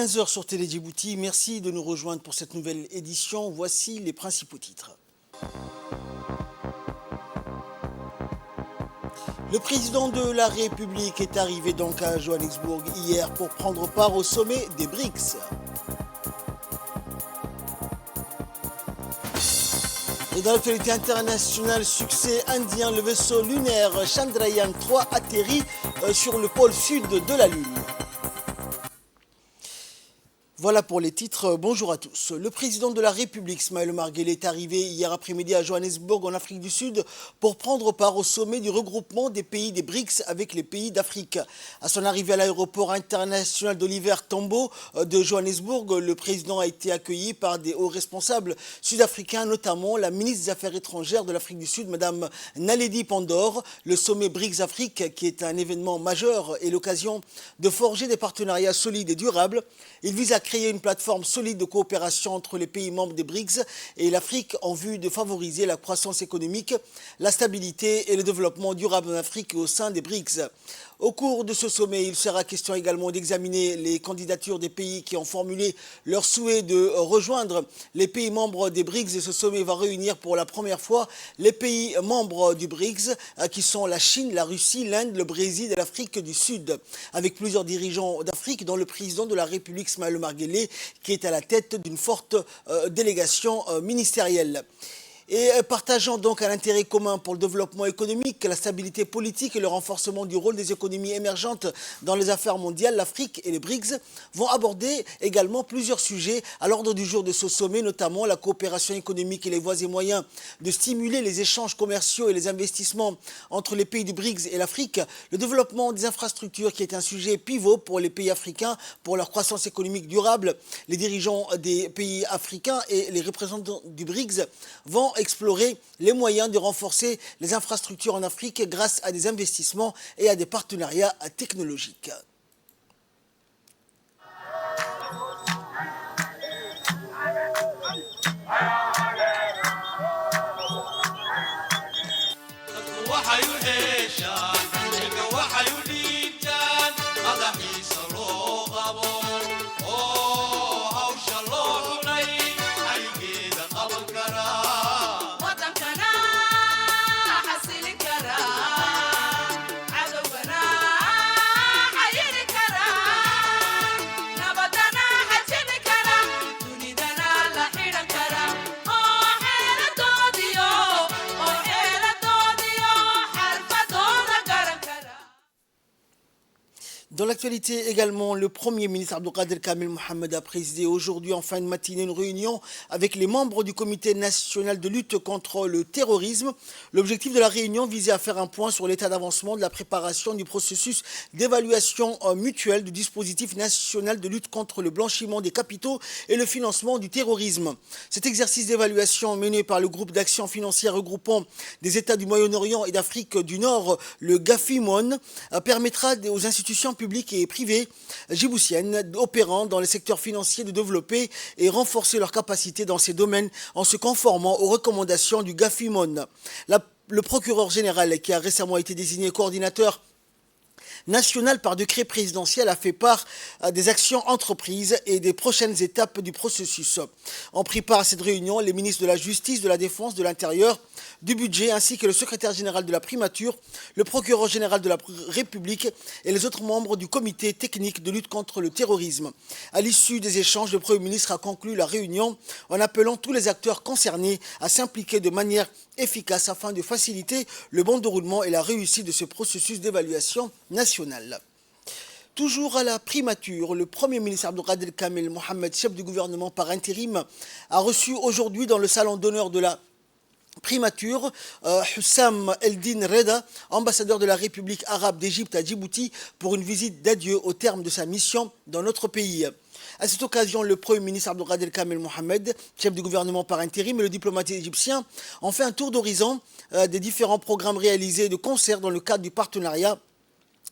15 heures sur Télé Djibouti. Merci de nous rejoindre pour cette nouvelle édition. Voici les principaux titres. Le président de la République est arrivé donc à Johannesburg hier pour prendre part au sommet des BRICS. Et dans l'actualité internationale, succès indien, le vaisseau lunaire Chandrayaan 3 atterrit sur le pôle sud de la Lune. Voilà pour les titres. Bonjour à tous. Le président de la République, Ismaël Omar Guelleh, est arrivé hier après-midi à Johannesburg, en Afrique du Sud, pour prendre part au sommet du regroupement des pays des BRICS avec les pays d'Afrique. À son arrivée à l'aéroport international d'Oliver Tambo de Johannesburg, le président a été accueilli par des hauts responsables sud-africains, notamment la ministre des Affaires étrangères de l'Afrique du Sud, Mme Naledi Pandor. Le sommet BRICS-Afrique, qui est un événement majeur, est l'occasion de forger des partenariats solides et durables. Il vise à créer une plateforme solide de coopération entre les pays membres des BRICS et l'Afrique en vue de favoriser la croissance économique, la stabilité et le développement durable en Afrique et au sein des BRICS. Au cours de ce sommet, il sera question également d'examiner les candidatures des pays qui ont formulé leur souhait de rejoindre les pays membres des BRICS. Et ce sommet va réunir pour la première fois les pays membres du BRICS, qui sont la Chine, la Russie, l'Inde, le Brésil et l'Afrique du Sud, avec plusieurs dirigeants d'Afrique, dont le président de la République, Ismaël Omar Guelleh, qui est à la tête d'une forte délégation ministérielle. Et partageant donc un intérêt commun pour le développement économique, la stabilité politique et le renforcement du rôle des économies émergentes dans les affaires mondiales, l'Afrique et les BRICS vont aborder également plusieurs sujets à l'ordre du jour de ce sommet, notamment la coopération économique et les voies et moyens de stimuler les échanges commerciaux et les investissements entre les pays du BRICS et l'Afrique, le développement des infrastructures qui est un sujet pivot pour les pays africains, pour leur croissance économique durable. Les dirigeants des pays africains et les représentants du BRICS vont explorer les moyens de renforcer les infrastructures en Afrique grâce à des investissements et à des partenariats technologiques. Dans l'actualité également, le Premier ministre Abdelkader Kamel Mohamed a présidé aujourd'hui en fin de matinée une réunion avec les membres du Comité national de lutte contre le terrorisme. L'objectif de la réunion visait à faire un point sur l'état d'avancement de la préparation du processus d'évaluation mutuelle du dispositif national de lutte contre le blanchiment des capitaux et le financement du terrorisme. Cet exercice d'évaluation mené par le groupe d'action financière regroupant des États du Moyen-Orient et d'Afrique du Nord, le GAFIMON, permettra aux institutions publiques et privées djiboutiennes opérant dans les secteurs financiers de développer et renforcer leurs capacités dans ces domaines en se conformant aux recommandations du GAFIMON. Le procureur général, qui a récemment été désigné coordinateur national par décret présidentiel, a fait part des actions entreprises et des prochaines étapes du processus. Ont pris part à cette réunion les ministres de la Justice, de la Défense, de l'Intérieur, du Budget, ainsi que le secrétaire général de la primature, le procureur général de la République et les autres membres du comité technique de lutte contre le terrorisme. À l'issue des échanges, le Premier ministre a conclu la réunion en appelant tous les acteurs concernés à s'impliquer de manière efficace afin de faciliter le bon déroulement et la réussite de ce processus d'évaluation nationale. Toujours à la primature, le Premier ministre Abdelkader Kamel Mohamed, chef du gouvernement par intérim, a reçu aujourd'hui dans le salon d'honneur de la primature Hussam Eldin Reda, ambassadeur de la République arabe d'Égypte à Djibouti, pour une visite d'adieu au terme de sa mission dans notre pays. À cette occasion, le Premier ministre Abdelkader Kamel Mohamed, chef du gouvernement par intérim, et le diplomate égyptien ont fait un tour d'horizon des différents programmes réalisés de concert dans le cadre du partenariat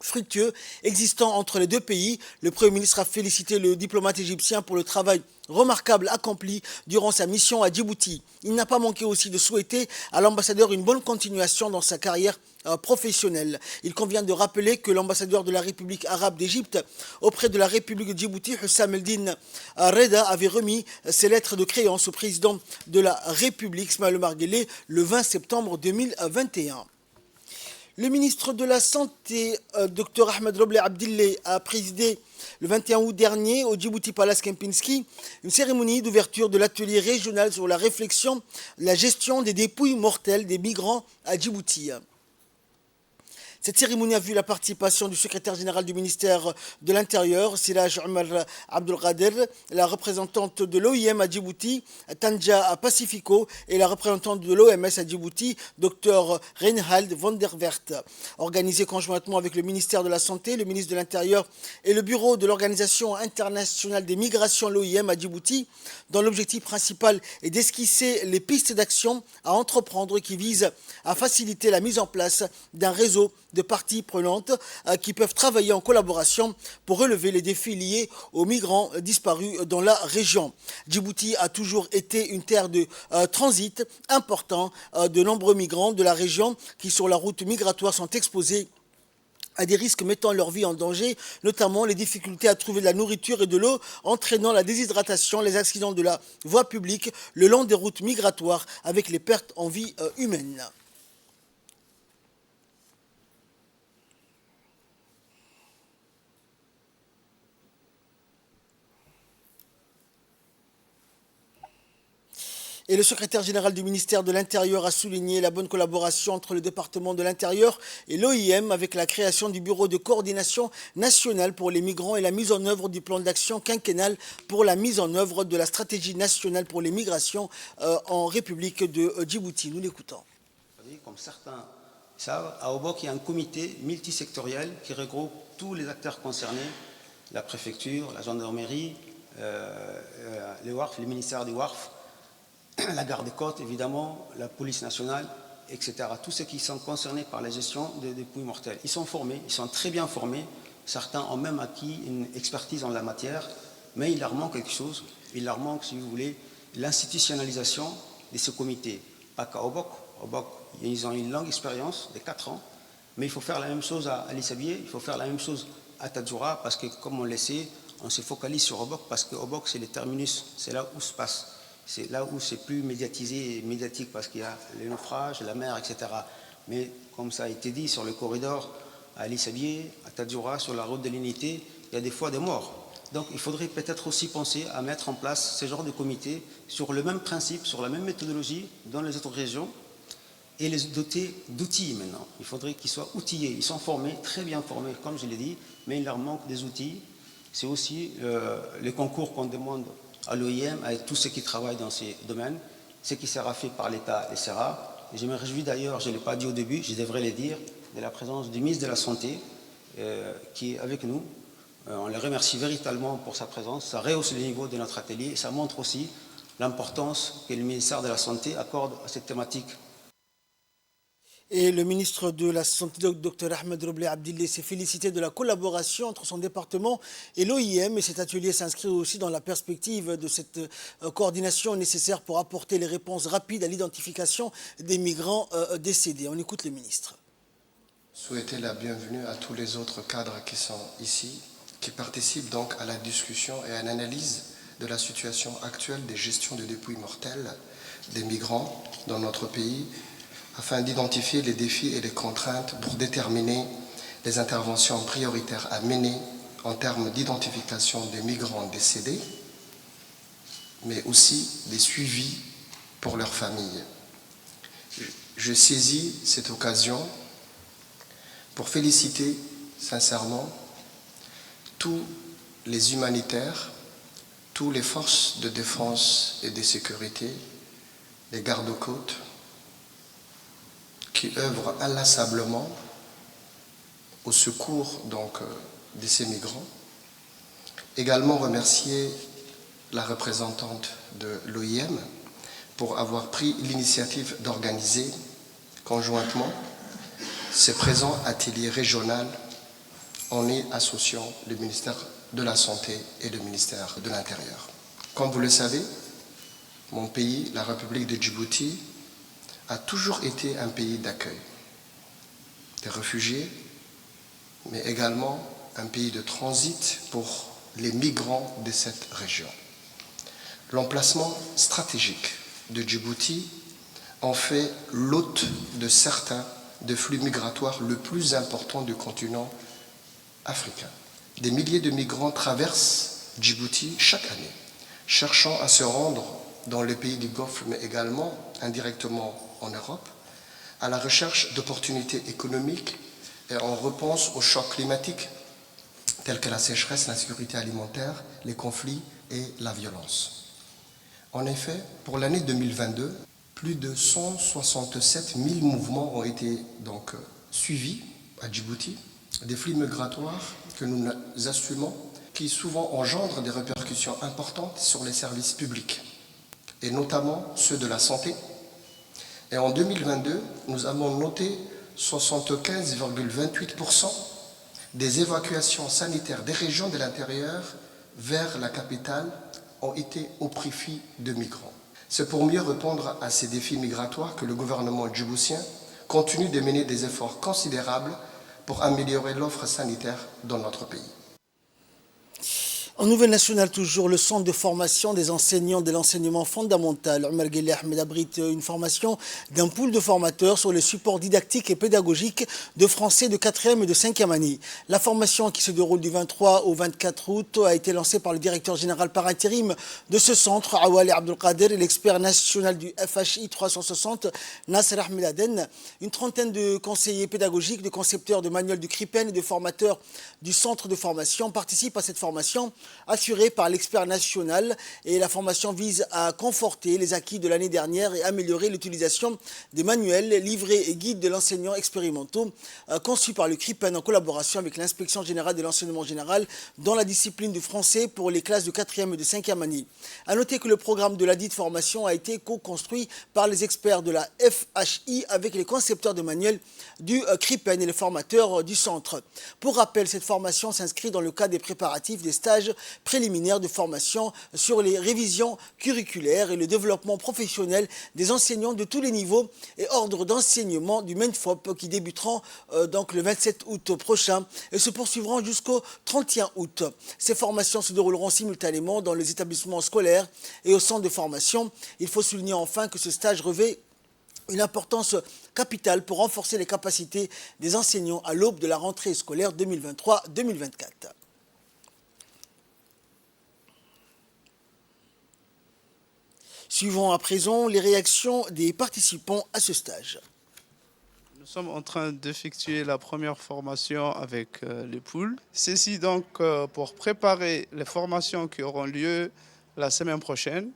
fructueux existant entre les deux pays. Le Premier ministre a félicité le diplomate égyptien pour le travail remarquable accompli durant sa mission à Djibouti. Il n'a pas manqué aussi de souhaiter à l'ambassadeur une bonne continuation dans sa carrière professionnels. Il convient de rappeler que l'ambassadeur de la République arabe d'Égypte auprès de la République de Djibouti, Hussam Eldin Reda, avait remis ses lettres de créance au président de la République, Ismaël Omar Guelleh, le 20 septembre 2021. Le ministre de la Santé, Dr Ahmed Robleh Abdilleh, a présidé le 21 août dernier au Djibouti Palace Kempinski une cérémonie d'ouverture de l'atelier régional sur la réflexion, la gestion des dépouilles mortelles des migrants à Djibouti. Cette cérémonie a vu la participation du secrétaire général du ministère de l'Intérieur, Siraj Omar Abdelkader, la représentante de l'OIM à Djibouti, Tanja Pacifico, et la représentante de l'OMS à Djibouti, Dr Reinhard van der Wert. Organisé conjointement avec le ministère de la Santé, le ministre de l'Intérieur et le bureau de l'Organisation internationale des migrations, l'OIM à Djibouti, dont l'objectif principal est d'esquisser les pistes d'action à entreprendre qui visent à faciliter la mise en place d'un réseau de parties prenantes qui peuvent travailler en collaboration pour relever les défis liés aux migrants disparus dans la région. Djibouti a toujours été une terre de transit important de nombreux migrants de la région qui, sur la route migratoire, sont exposés à des risques mettant leur vie en danger, notamment les difficultés à trouver de la nourriture et de l'eau, entraînant la déshydratation, les accidents de la voie publique le long des routes migratoires avec les pertes en vie humaine. Et le secrétaire général du ministère de l'Intérieur a souligné la bonne collaboration entre le département de l'Intérieur et l'OIM avec la création du bureau de coordination nationale pour les migrants et la mise en œuvre du plan d'action quinquennal pour la mise en œuvre de la stratégie nationale pour les migrations en République de Djibouti. Nous l'écoutons. Comme certains savent, à Obok, il y a un comité multisectoriel qui regroupe tous les acteurs concernés, la préfecture, la gendarmerie, les WARF, les ministères des WARF, la garde des côtes, évidemment, la police nationale, etc. Tous ceux qui sont concernés par la gestion des dépouilles mortelles. Ils sont formés, ils sont très bien formés. Certains ont même acquis une expertise en la matière, mais il leur manque quelque chose. Il leur manque, si vous voulez, l'institutionnalisation de ce comité. Pas qu'à Obok. Obok, ils ont une longue expérience de 4 ans, mais il faut faire la même chose à Ali Sabié, il faut faire la même chose à Tadjoura, parce que, comme on le sait, on se focalise sur Obok, parce que Obok, c'est le terminus, c'est là où se passe. C'est là où c'est plus médiatisé et médiatique parce qu'il y a les naufrages, la mer, etc. Mais comme ça a été dit, sur le corridor à Ali Sabié, à Tadjoura, sur la route de l'unité, il y a des fois des morts. Donc il faudrait peut-être aussi penser à mettre en place ce genre de comité sur le même principe, sur la même méthodologie dans les autres régions et les doter d'outils maintenant. Il faudrait qu'ils soient outillés. Ils sont formés, très bien formés, comme je l'ai dit, mais il leur manque des outils. C'est aussi les concours qu'on demande à l'OIM, avec tous ceux qui travaillent dans ces domaines, ce qui sera fait par l'État, l'ESERA. Et je me réjouis d'ailleurs, je ne l'ai pas dit au début, je devrais le dire, de la présence du ministre de la Santé qui est avec nous. On le remercie véritablement pour sa présence. Ça rehausse le niveau de notre atelier et ça montre aussi l'importance que le ministère de la Santé accorde à cette thématique. Et le ministre de la Santé, Dr Ahmed Robleh Abdilleh, s'est félicité de la collaboration entre son département et l'OIM. Et cet atelier s'inscrit aussi dans la perspective de cette coordination nécessaire pour apporter les réponses rapides à l'identification des migrants décédés. On écoute le ministre. Souhaiter la bienvenue à tous les autres cadres qui sont ici, qui participent donc à la discussion et à l'analyse de la situation actuelle des gestions de dépouilles mortelles des migrants dans notre pays, afin d'identifier les défis et les contraintes pour déterminer les interventions prioritaires à mener en termes d'identification des migrants décédés, mais aussi des suivis pour leurs familles. Je saisis cette occasion pour féliciter sincèrement tous les humanitaires, toutes les forces de défense et de sécurité, les gardes-côtes, qui œuvrent inlassablement au secours de ces migrants. Également remercier la représentante de l'OIM pour avoir pris l'initiative d'organiser conjointement ce présent atelier régional en y associant le ministère de la Santé et le ministère de l'Intérieur. Comme vous le savez, mon pays, la République de Djibouti, a toujours été un pays d'accueil. des réfugiés, mais également un pays de transit pour les migrants de cette région. L'emplacement stratégique de Djibouti en fait l'hôte de certains des flux migratoires le plus important du continent africain. Des milliers de migrants traversent Djibouti chaque année, cherchant à se rendre dans les pays du Golfe, mais également indirectement en Europe, à la recherche d'opportunités économiques et on repense aux chocs climatiques tels que la sécheresse, l'insécurité alimentaire, les conflits et la violence. En effet, pour l'année 2022, plus de 167 000 mouvements ont été donc suivis à Djibouti, des flux migratoires que nous assumons, qui souvent engendrent des répercussions importantes sur les services publics, et notamment ceux de la santé. Et en 2022, nous avons noté 75,28% des évacuations sanitaires des régions de l'intérieur vers la capitale ont été au profit de migrants. C'est pour mieux répondre à ces défis migratoires que le gouvernement djiboutien continue de mener des efforts considérables pour améliorer l'offre sanitaire dans notre pays. En nouvelle nationale toujours, le centre de formation des enseignants de l'enseignement fondamental, Omar Guelleh Ahmed, abrite une formation d'un pool de formateurs sur les supports didactiques et pédagogiques de français de 4e et de 5e année. La formation qui se déroule du 23 au 24 août a été lancée par le directeur général par intérim de ce centre, Awali Abdelkader, et l'expert national du FHI 360, Nasser Ahmed Aden. Une trentaine de conseillers pédagogiques, de concepteurs de manuels du CRIPEN et de formateurs du centre de formation participent à cette formation assurée par l'expert national, et la formation vise à conforter les acquis de l'année dernière et améliorer l'utilisation des manuels, livrets et guides de l'enseignant expérimentaux conçus par le CRIPEN en collaboration avec l'inspection générale de l'enseignement général dans la discipline du français pour les classes de 4e et de 5e année. A noter que le programme de la dite formation a été co-construit par les experts de la FHI avec les concepteurs de manuels du CRIPEN et les formateurs du centre. Pour rappel, cette formation s'inscrit dans le cadre des préparatifs des stages préliminaires de formation sur les révisions curriculaires et le développement professionnel des enseignants de tous les niveaux et ordres d'enseignement du MENFOP qui débuteront donc le 27 août prochain et se poursuivront jusqu'au 31 août. Ces formations se dérouleront simultanément dans les établissements scolaires et au centre de formation. Il faut souligner enfin que ce stage revêt une importance capitale pour renforcer les capacités des enseignants à l'aube de la rentrée scolaire 2023-2024. Suivons à présent les réactions des participants à ce stage. Nous sommes en train d'effectuer la première formation avec les poules. Ceci donc pour préparer les formations qui auront lieu la semaine prochaine.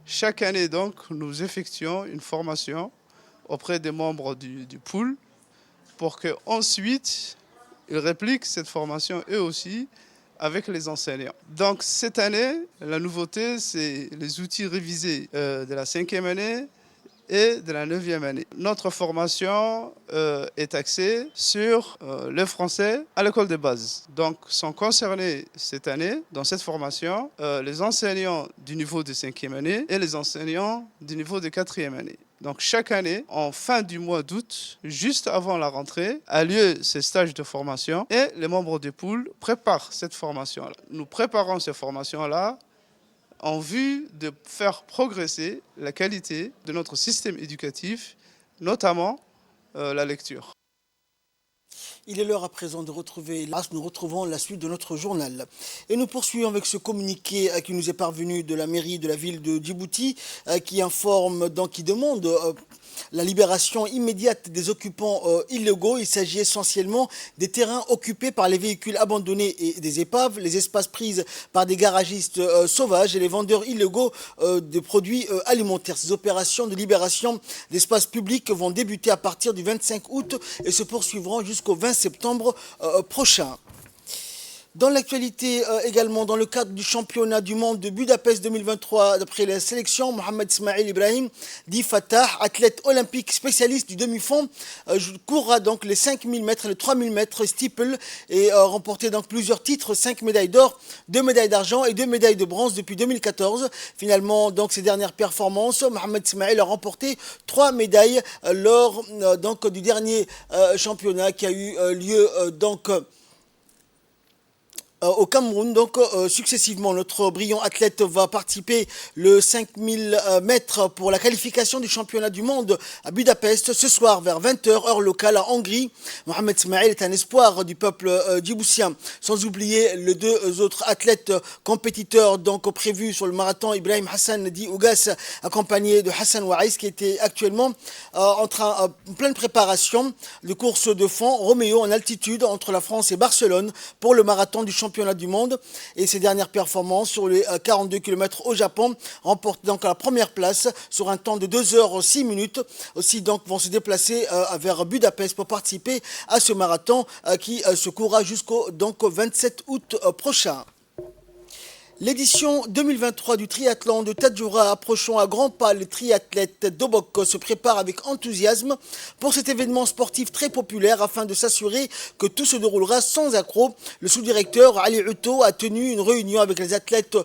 Chaque année donc, nous effectuons une formation auprès des membres du pool pour qu'ensuite ils répliquent cette formation eux aussi avec les enseignants. Donc cette année, la nouveauté, c'est les outils révisés de la 5e année et de la 9e année. Notre formation est axée sur le français à l'école de base. Donc sont concernés cette année, dans cette formation, les enseignants du niveau de 5e année et les enseignants du niveau de 4e année. Donc chaque année, en fin du mois d'août, juste avant la rentrée, a lieu ces stages de formation et les membres du pool préparent cette formation-là. Nous préparons ces formations-là en vue de faire progresser la qualité de notre système éducatif, notamment la lecture. Il est l'heure à présent de retrouver, nous retrouvons la suite de notre journal. Et nous poursuivons avec ce communiqué qui nous est parvenu de la mairie de la ville de Djibouti, qui informe, donc qui demande la libération immédiate des occupants illégaux. Il s'agit essentiellement des terrains occupés par les véhicules abandonnés et des épaves, les espaces pris par des garagistes sauvages et les vendeurs illégaux de produits alimentaires. Ces opérations de libération d'espaces publics vont débuter à partir du 25 août et se poursuivront jusqu'au 20 septembre prochain. Dans l'actualité également, dans le cadre du championnat du monde de Budapest 2023, d'après la sélection, Mohamed Ismail Ibrahim dit Fatah, athlète olympique spécialiste du demi-fond, courra donc les 5000 mètres et les 3000 mètres steeple et remporté donc plusieurs titres, 5 médailles d'or, 2 médailles d'argent et 2 médailles de bronze depuis 2014. Finalement, donc ces dernières performances, Mohamed Ismail a remporté 3 médailles lors donc du dernier championnat qui a eu lieu donc au Cameroun. Donc successivement, notre brillant athlète va participer le 5000 mètres pour la qualification du championnat du monde à Budapest ce soir vers 20h heure locale en Hongrie. Mohamed Ismail est un espoir du peuple djiboutien, sans oublier les deux autres athlètes compétiteurs donc prévus sur le marathon, Ibrahim Hassan dit Ougas accompagné de Hassan Waïs qui était actuellement en pleine préparation de course de fond Roméo en altitude entre la France et Barcelone pour le marathon du championnat du monde, et ses dernières performances sur les 42 km au Japon remportent donc la première place sur un temps de 2h06. Aussi donc vont se déplacer vers Budapest pour participer à ce marathon qui se courra jusqu'au donc 27 août prochain. L'édition 2023 du triathlon de Tadjoura approchant à grands pas, les triathlètes d'Obok se préparent avec enthousiasme pour cet événement sportif très populaire afin de s'assurer que tout se déroulera sans accroc. Le sous-directeur Ali Houto a tenu une réunion avec les athlètes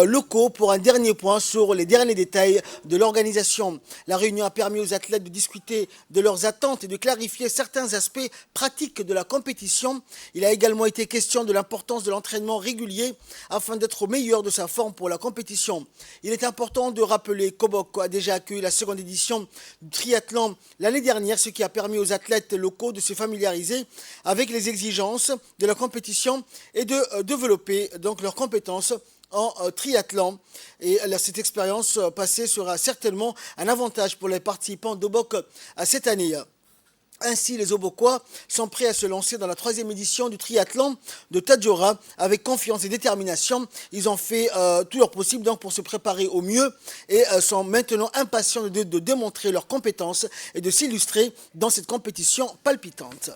locaux pour un dernier point sur les derniers détails de l'organisation. La réunion a permis aux athlètes de discuter de leurs attentes et de clarifier certains aspects pratiques de la compétition. Il a également été question de l'importance de l'entraînement régulier afin d'être au meilleur de sa forme pour la compétition. Il est important de rappeler qu'Obok a déjà accueilli la seconde édition du triathlon l'année dernière, ce qui a permis aux athlètes locaux de se familiariser avec les exigences de la compétition et de développer donc leurs compétences en triathlon. Et cette expérience passée sera certainement un avantage pour les participants d'Obok à cette année. Ainsi, les Obokois sont prêts à se lancer dans la 3e édition du triathlon de Tadjoura avec confiance et détermination. Ils ont fait tout leur possible donc pour se préparer au mieux et sont maintenant impatients de démontrer leurs compétences et de s'illustrer dans cette compétition palpitante.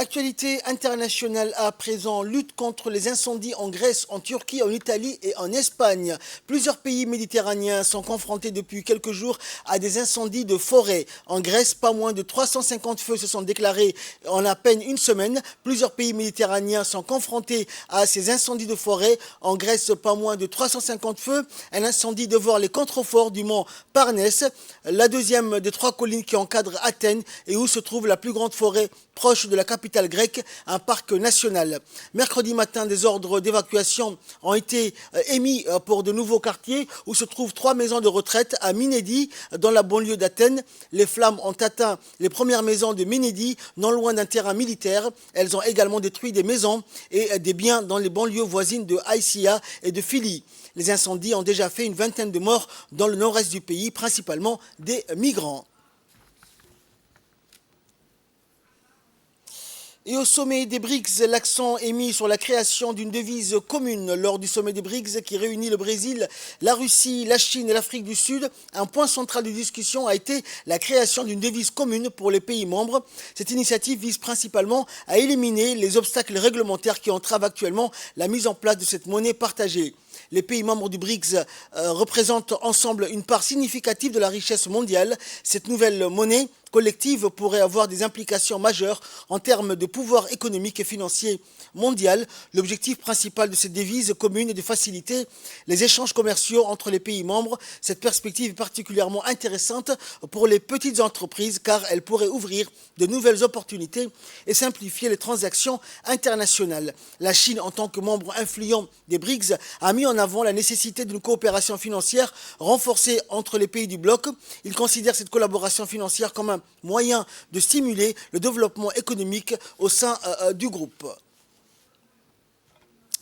Actualité internationale à présent, lutte contre les incendies en Grèce, en Turquie, en Italie et en Espagne. Plusieurs pays méditerranéens sont confrontés depuis quelques jours à des incendies de forêt. En Grèce, pas moins de 350 feux se sont déclarés en à peine une semaine. Plusieurs pays méditerranéens sont confrontés à ces incendies de forêt. En Grèce, pas moins de 350 feux. Un incendie dévore les contreforts du mont Parnès, la deuxième des 3 collines qui encadrent Athènes et où se trouve la plus grande forêt proche de la capitale grecque, un parc national. Mercredi matin, des ordres d'évacuation ont été émis pour de nouveaux quartiers où se trouvent 3 maisons de retraite à Minédi, dans la banlieue d'Athènes. Les flammes ont atteint les premières maisons de Minédi, non loin d'un terrain militaire. Elles ont également détruit des maisons et des biens dans les banlieues voisines de Haïtia et de Philly. Les incendies ont déjà fait une vingtaine de morts dans le nord-est du pays, principalement des migrants. Et au sommet des BRICS, l'accent est mis sur la création d'une devise commune. Lors du sommet des BRICS qui réunit le Brésil, la Russie, la Chine et l'Afrique du Sud, un point central de discussion a été la création d'une devise commune pour les pays membres. Cette initiative vise principalement à éliminer les obstacles réglementaires qui entravent actuellement la mise en place de cette monnaie partagée. Les pays membres du BRICS représentent ensemble une part significative de la richesse mondiale. Cette nouvelle monnaie collective pourrait avoir des implications majeures en termes de pouvoir économique et financier mondial. L'objectif principal de cette devise commune est de faciliter les échanges commerciaux entre les pays membres. Cette perspective est particulièrement intéressante pour les petites entreprises car elle pourrait ouvrir de nouvelles opportunités et simplifier les transactions internationales. La Chine, en tant que membre influent des BRICS, a mis en avant la nécessité d'une coopération financière renforcée entre les pays du bloc. Il considère cette collaboration financière comme un moyen de stimuler le développement économique au sein du groupe.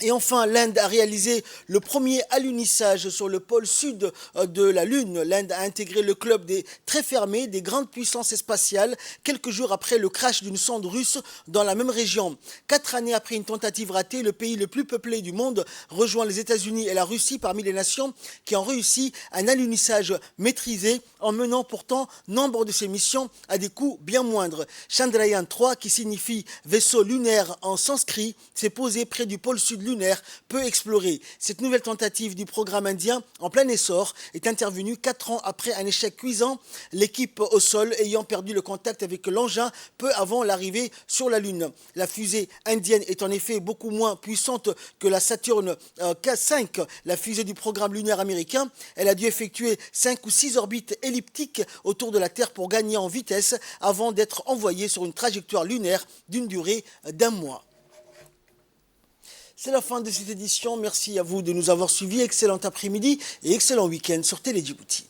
Et enfin, l'Inde a réalisé le premier alunissage sur le pôle sud de la Lune. L'Inde a intégré le club des très fermés des grandes puissances spatiales quelques jours après le crash d'une sonde russe dans la même région. 4 années après une tentative ratée, le pays le plus peuplé du monde rejoint les États-Unis et la Russie parmi les nations qui ont réussi un alunissage maîtrisé en menant pourtant nombre de ces missions à des coûts bien moindres. Chandrayaan 3, qui signifie vaisseau lunaire en sanskrit, s'est posé près du pôle sud lunaire peu exploré. Cette nouvelle tentative du programme indien en plein essor est intervenue 4 ans après un échec cuisant, l'équipe au sol ayant perdu le contact avec l'engin peu avant l'arrivée sur la Lune. La fusée indienne est en effet beaucoup moins puissante que la Saturn K5, la fusée du programme lunaire américain. Elle a dû effectuer 5 ou 6 orbites elliptiques autour de la Terre pour gagner en vitesse avant d'être envoyée sur une trajectoire lunaire d'une durée d'1 mois. C'est la fin de cette édition. Merci à vous de nous avoir suivis. Excellent après-midi et excellent week-end sur Télé Djibouti.